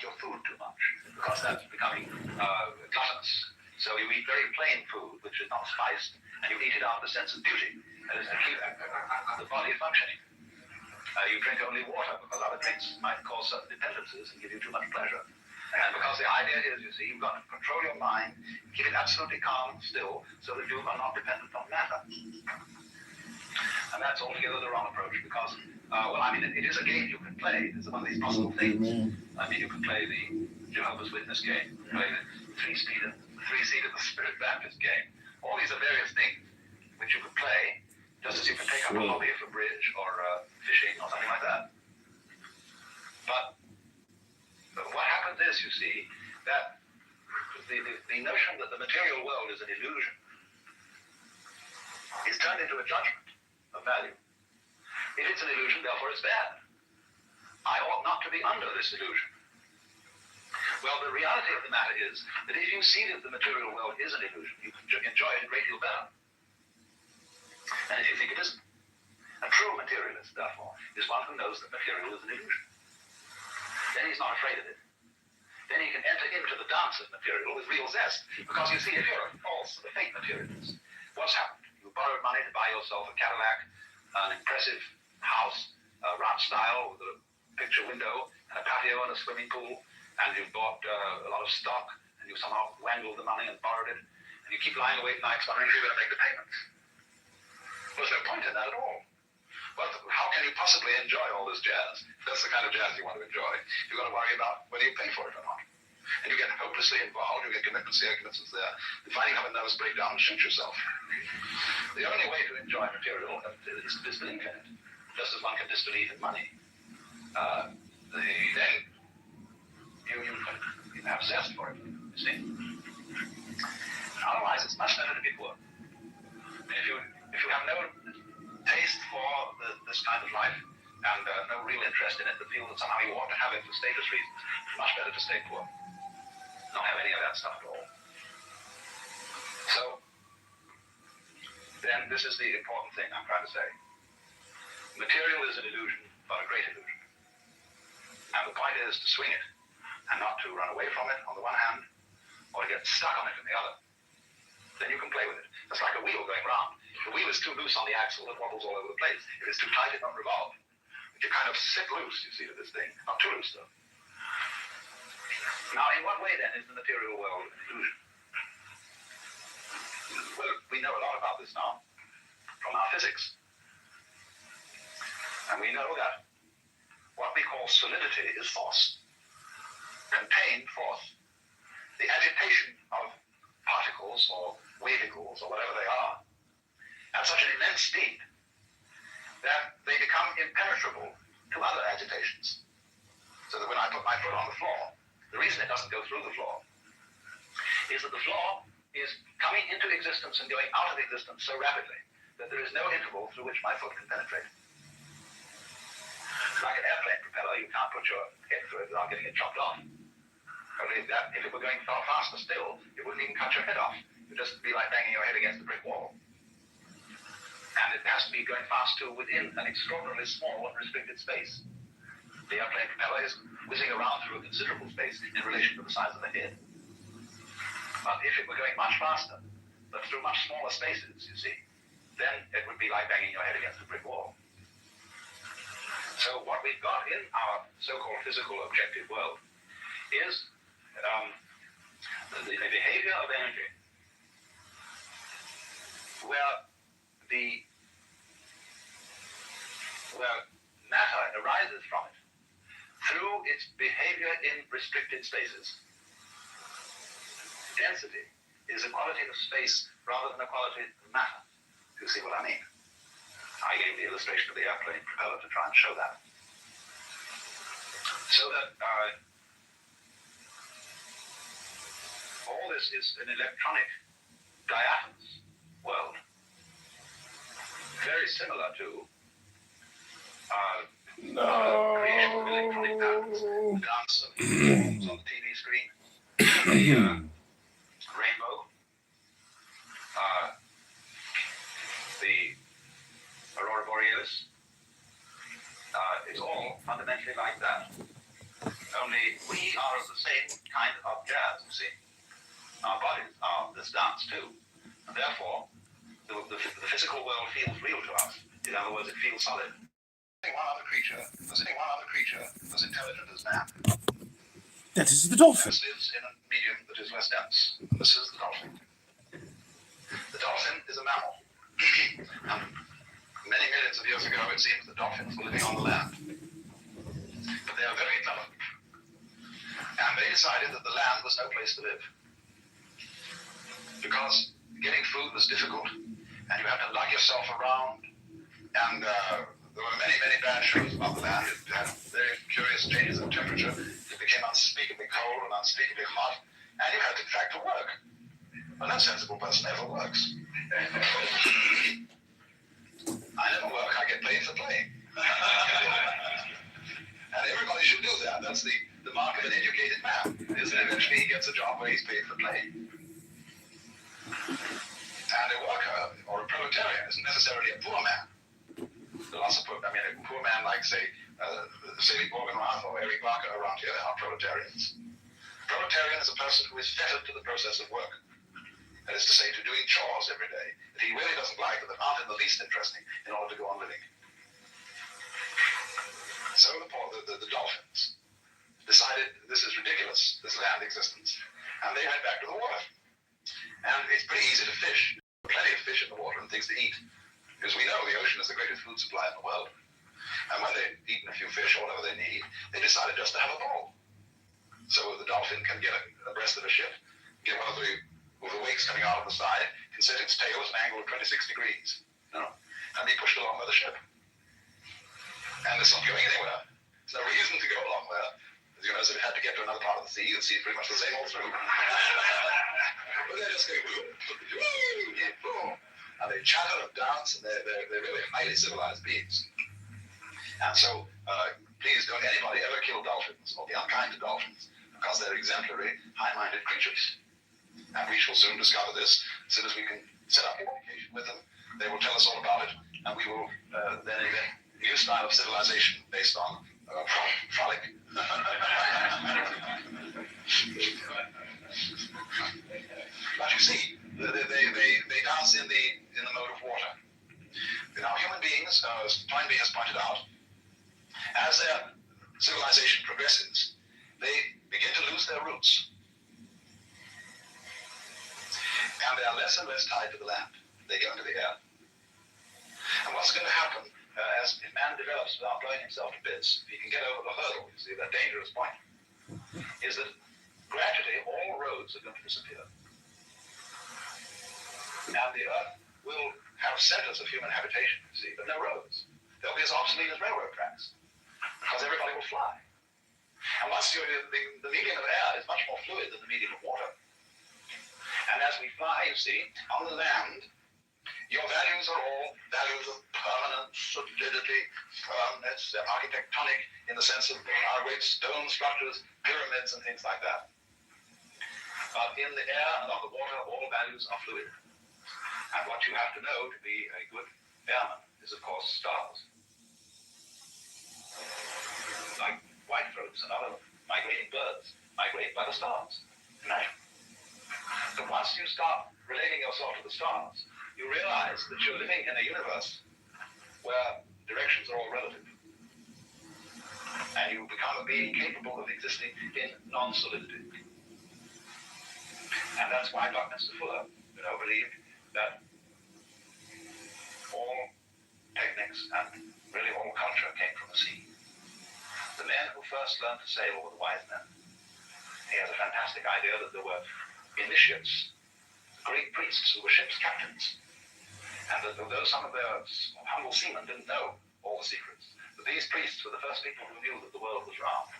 your food too much, because that's becoming gluttonous. So you eat very plain food, which is not spiced, and you eat it out of the sense of beauty, that is to keep the body functioning. You drink only water, because other drinks might cause certain dependencies and give you too much pleasure. And because the idea is, you see, you've got to control your mind, keep it absolutely calm and still, so that you are not dependent on matter. And that's altogether the wrong approach, because, it is a game you can play. It's one of these possible things. You can play the Jehovah's Witness game, you can play the three-seed of the Spirit Baptist game. All these are various things which you can play, just as you can take up a hobby for bridge or fishing or something like that. But what happens is, you see, that the notion that the material world is an illusion is turned into a judgment of value. If it's an illusion, therefore it's bad. I ought not to be under this illusion. Well, the reality of the matter is that if you see that the material world is an illusion, you can enjoy it a great deal better. And if you think it isn't, a true materialist, therefore, is one who knows that material is an illusion. Then he's not afraid of it. Then he can enter into the dance of material with real zest. Because you see, if you're a false, a fake materialist, what's happened? You borrowed money to buy yourself a Cadillac, an impressive house, a ranch style with a picture window, and a patio and a swimming pool, and you bought a lot of stock, and you somehow wangled the money and borrowed it, and you keep lying awake nights wondering if you're going to make the payments. There's no point in that at all. Well, how can you possibly enjoy all this jazz? That's the kind of jazz you want to enjoy. You've got to worry about whether you pay for it or not. And you get hopelessly involved, you get commitments here, commitments there, and finally have a nervous breakdown and shoot yourself. The only way to enjoy material is to disbelieve in it, just as one can disbelieve in money. Then you have zest for it, you see. Otherwise, it's much better to be poor. If you have no taste for this kind of life and no real interest in it, but feel that somehow you ought to have it for status reasons, it's much better to stay poor. Not have any of that stuff at all. So, then this is the important thing I'm trying to say. Material is an illusion, but a great illusion. And the point is to swing it, and not to run away from it on the one hand, or to get stuck on it on the other. Then you can play with it. It's like a wheel going round. If the wheel is too loose on the axle, it wobbles all over the place. If it's too tight, it won't revolve. But you kind of sit loose, you see, to this thing. Not too loose, though. Now, in what way, then, is the material world an illusion? Well, we know a lot about this now from our physics. And we know that what we call solidity is force. Contained force. The agitation of particles or wavicles or whatever they are at such an immense speed that they become impenetrable to other agitations. So that when I put my foot on the floor, the reason it doesn't go through the floor is that the floor is coming into existence and going out of existence so rapidly that there is no interval through which my foot can penetrate. Like an airplane propeller, you can't put your head through it without getting it chopped off. Only that, if it were going far faster still, it wouldn't even cut your head off. It would just be like banging your head against a brick wall. And it has to be going fast too within an extraordinarily small and restricted space. The airplane propeller is whizzing around through a considerable space in relation to the size of the head. But if it were going much faster, but through much smaller spaces, you see, then it would be like banging your head against a brick wall. So what we've got in our so-called physical objective world is the behavior of energy, where matter arises from it through its behavior in restricted spaces. Density is a quality of space rather than a quality of matter. Do you see what I mean? I gave the illustration of the airplane propeller to try and show that. So that all this is an electronic diaphanous world, very similar to creation of electronic patterns, the dance of the on the TV screen, the rainbow, the aurora borealis. It's all fundamentally like that. Only we are of the same kind of jazz, you see. Our bodies are this dance too. And therefore, the physical world feels real to us. In other words, it feels solid. One other creature as intelligent as man. That is the dolphin. This lives in a medium that is less dense. This is the dolphin. The dolphin is a mammal. And many millions of years ago, it seems that dolphins were living on the land. But they are very clever. And they decided that the land was no place to live. Because getting food was difficult, and you had to lug yourself around, and there were many, many bad shows about the land. It had very curious changes in temperature. It became unspeakably cold and unspeakably hot, and you had to track to work. Well, no sensible person ever works. I never work, I get paid for playing. And everybody should do that. That's the mark of an educated man, is that eventually he gets a job where he's paid for playing. And a worker, or a proletarian, isn't necessarily a poor man. There are lots of poor, a poor man like, say, Sadie Morgan-Roth or Eric Barker around here are proletarians. Proletarian is a person who is fettered to the process of work. That is to say, to doing chores every day that he really doesn't like and that aren't in the least interesting in order to go on living. So the dolphins decided this is ridiculous, this land existence, and they went back to the water. And it's pretty easy to fish. Plenty of fish in the water and things to eat. Because we know the ocean is the greatest food supply in the world. And when they've eaten a few fish or whatever they need, they decided just to have a bowl. So the dolphin can get abreast of a ship, get one of the wakes coming out of the side, can set its tail at an angle of 26 degrees. And be pushed along by the ship. And it's not going anywhere. There's no reason to go along there. As if it had to get to another part of the sea, you'd see pretty much the same all through. But they're just going, boom, and they chatter and dance, and they're really highly civilized beings. And so, please don't anybody ever kill dolphins or be unkind to dolphins, because they're exemplary, high-minded creatures. And we shall soon discover this as soon as we can set up communication with them. They will tell us all about it, and we will then invent a new style of civilization based on frolic. But you see, they dance in the mode of water. Now, human beings, as Toynbee has pointed out, as their civilization progresses, they begin to lose their roots. And they are less and less tied to the land. They go into the air. And what's going to happen as man develops without blowing himself to bits, if he can get over the hurdle, you see, that dangerous point, is that gradually all roads are going to disappear. And the earth will have centers of human habitation, you see, but no roads. They'll be as obsolete as railroad tracks, because everybody will fly. And once the medium of air is much more fluid than the medium of water. And as we fly, you see, on the land, your values are all values of permanence, solidity, firmness. They're architectonic in the sense of our great stone structures, pyramids, and things like that. But in the air and on the water, all values are fluid. And what you have to know to be a good airman is, of course, stars. Like whitethroats and other migrating birds migrate by the stars. Imagine. So once you start relating yourself to the stars, you realize that you're living in a universe where directions are all relative. And you become a being capable of existing in non-solidity. And that's why Buckminster Fuller, believed that all techniques and really all culture came from the sea. The men who first learned to sail were the wise men. He has a fantastic idea that there were initiates, great priests who were ship's captains. And that though some of their humble seamen didn't know all the secrets, that these priests were the first people who knew that the world was round.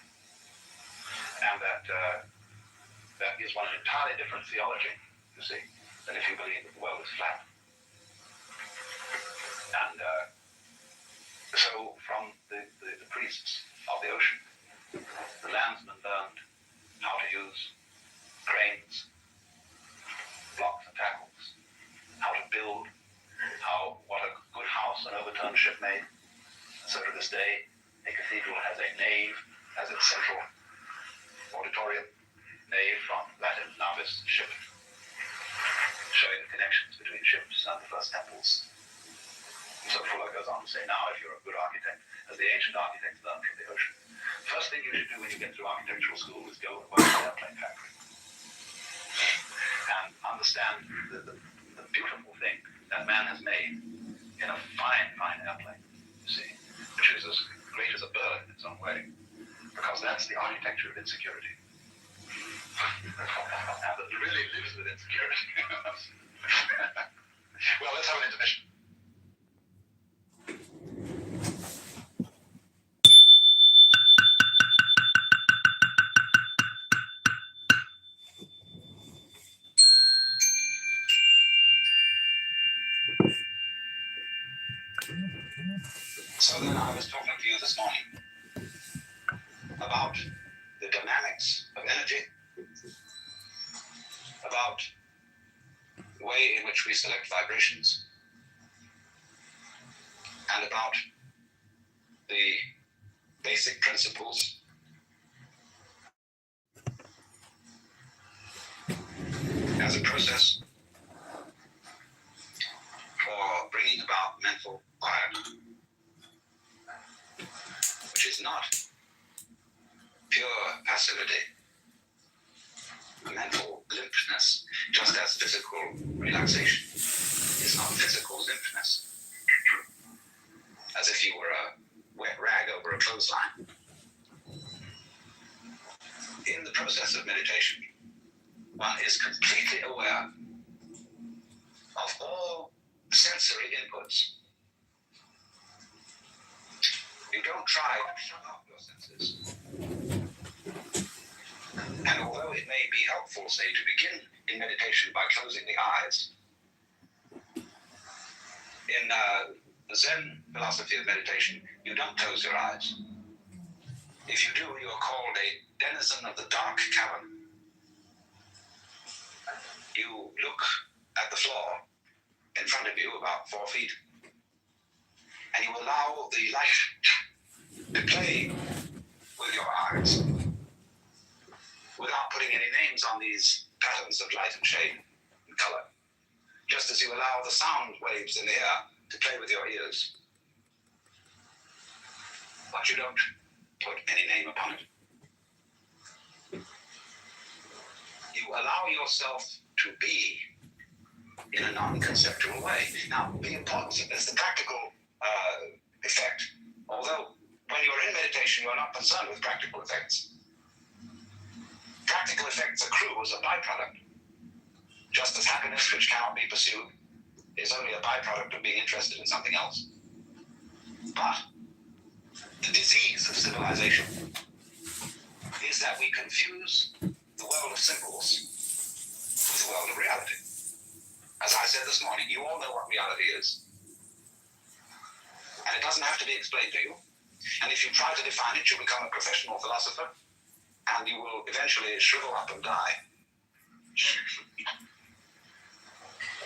And that gives one an entirely different theology, you see, than if you believe that the world is flat. And so from the priests of the ocean, the landsmen learned how to use cranes, blocks and tackles, how to build, what a good house an overturned ship made. So to this day, a cathedral has a nave as its central Libertarian, nave from Latin navis, ship, showing the connections between ships and the first temples. And so Fuller goes on to say, now if you're a good architect, as the ancient architects learned from the ocean, first thing you should do when you get through architectural school is go and work in an airplane factory. And understand the beautiful thing that man has made in a fine, fine airplane, you see, which is as great as a bird in its own way, because that's the architecture of insecurity. And that really lives with insecurity. Well, let's have an intermission. So then I was talking to you this morning about the dynamics of energy, about the way in which we select vibrations, and about the basic principles as a process for bringing about mental quiet, which is not pure passivity, mental limpness, just as physical relaxation is not physical limpness, as if you were a wet rag over a clothesline. In the process of meditation, one is completely aware of all sensory inputs. You don't try to shut off your senses. And although it may be helpful, say, to begin in meditation by closing the eyes, in the Zen philosophy of meditation, you don't close your eyes. If you do, you are called a denizen of the dark cavern. You look at the floor in front of you, about 4 feet, and you allow the light to play with your eyes without putting any names on these patterns of light and shade and color, just as you allow the sound waves in the air to play with your ears. But you don't put any name upon it. You allow yourself to be in a non-conceptual way. Now, the importance of this, the practical effect, although when you are in meditation, you are not concerned with practical effects. Practical effects accrue as a byproduct, just as happiness, which cannot be pursued, is only a byproduct of being interested in something else. But the disease of civilization is that we confuse the world of symbols with the world of reality. As I said this morning, you all know what reality is. And it doesn't have to be explained to you. And if you try to define it, you'll become a professional philosopher, and you will eventually shrivel up and die.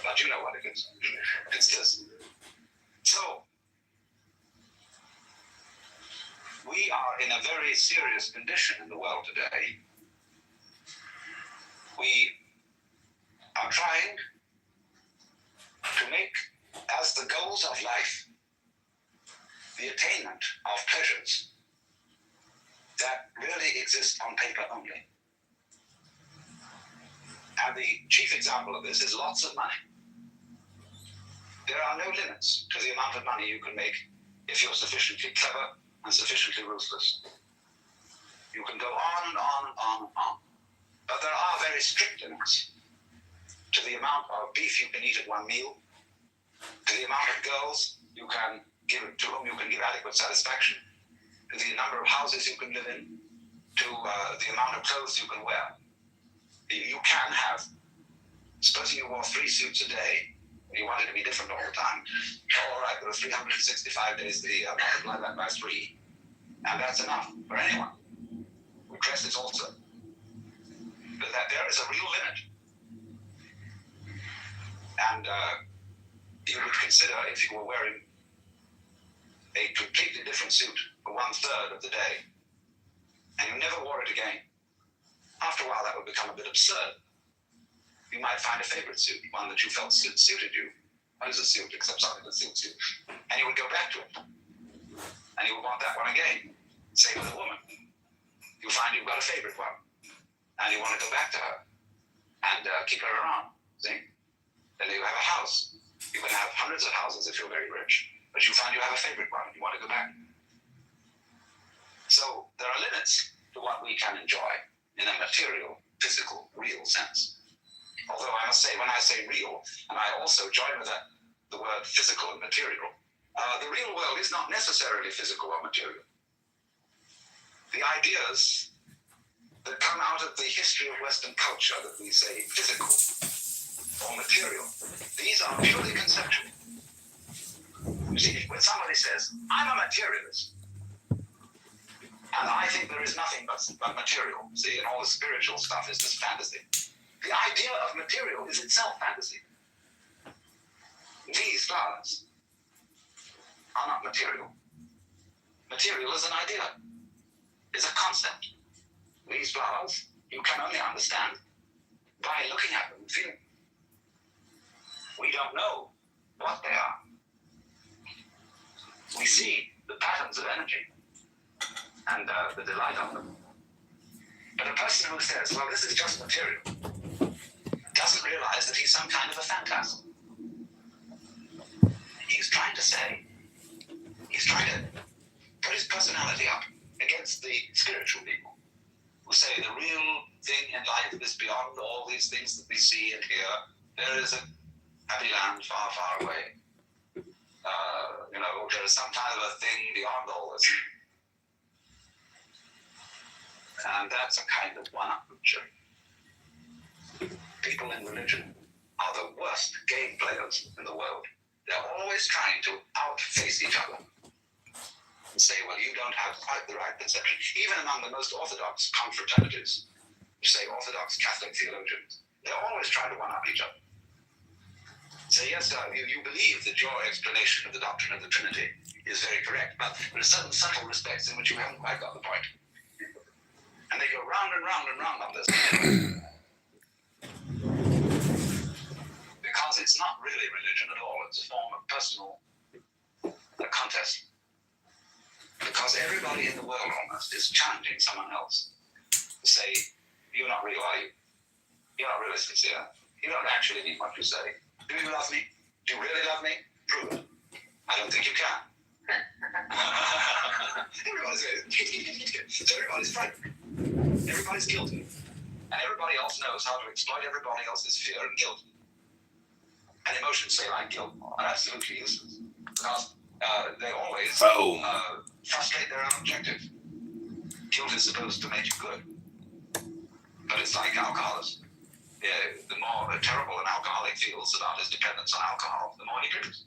But you know what it is. It's this. So, we are in a very serious condition in the world today. We are trying to make as the goals of life the attainment of pleasures that really exist on paper only. And the chief example of this is lots of money. There are no limits to the amount of money you can make if you're sufficiently clever and sufficiently ruthless. You can go on and on and on and on. But there are very strict limits to the amount of beef you can eat at one meal, to the amount of girls you can give, to whom you can give adequate satisfaction, to the number of houses you can live in, to the amount of clothes you can wear. You can have, supposing you wore 3 suits a day, and you wanted to be different all the time. All right, there are 365 days, multiply that by 3, and that's enough for anyone who dresses also. But that there is a real limit. And you would consider, if you were wearing a completely different suit for 1/3 of the day, and you never wore it again, after a while that would become a bit absurd. You might find a favorite suit, one that you felt suited you. What is a suit except something that suits you? And you would go back to it. And you would want that one again. Same with a woman. You find you've got a favorite one. And you want to go back to her. And keep her around. See? Then you have a house. You can have hundreds of houses if you're very rich. But you find you have a favorite one and you want to go back. So there are limits to what we can enjoy in a material, physical, real sense. Although I must say, when I say real, and I also join with that the word physical and material, the real world is not necessarily physical or material. The ideas that come out of the history of Western culture that we say physical or material, these are purely conceptual. You see, when somebody says, I'm a materialist, and I think there is nothing but material, see, and all the spiritual stuff is just fantasy. The idea of material is itself fantasy. These flowers are not material. Material is an idea, is a concept. These flowers you can only understand by looking at them and feeling. We don't know what they are. We see the patterns of energy and the delight of them. But a person who says, well, this is just material, doesn't realize that he's some kind of a phantasm. He's trying to put his personality up against the spiritual people who say the real thing in life is beyond all these things that we see and hear. There is a happy land far, far away. There is some kind of a thing beyond all this. And that's a kind of one-upmanship. People in religion are the worst game players in the world. They're always trying to outface each other and say, well, you don't have quite the right conception. Even among the most orthodox confraternities, say Orthodox Catholic theologians, they're always trying to one-up each other. Say, yes, sir, you believe that your explanation of the doctrine of the Trinity is very correct, but there are certain subtle respects in which you haven't quite got the point. And they go round and round and round on this. Because it's not really religion at all. It's a form of personal contest. Because everybody in the world almost is challenging someone else to say, you're not real, are you? You're not really sincere. You don't actually mean what you say. Do you love me? Do you really love me? Prove it. I don't think you can. Everybody's frightened. Everybody's guilty. And everybody else knows how to exploit everybody else's fear and guilt. And emotions, say like guilt, are absolutely useless. Because they always frustrate their own objective. Guilt is supposed to make you good. But it's like alcoholism. The more terrible an alcoholic feels about his dependence on alcohol, the more he drinks.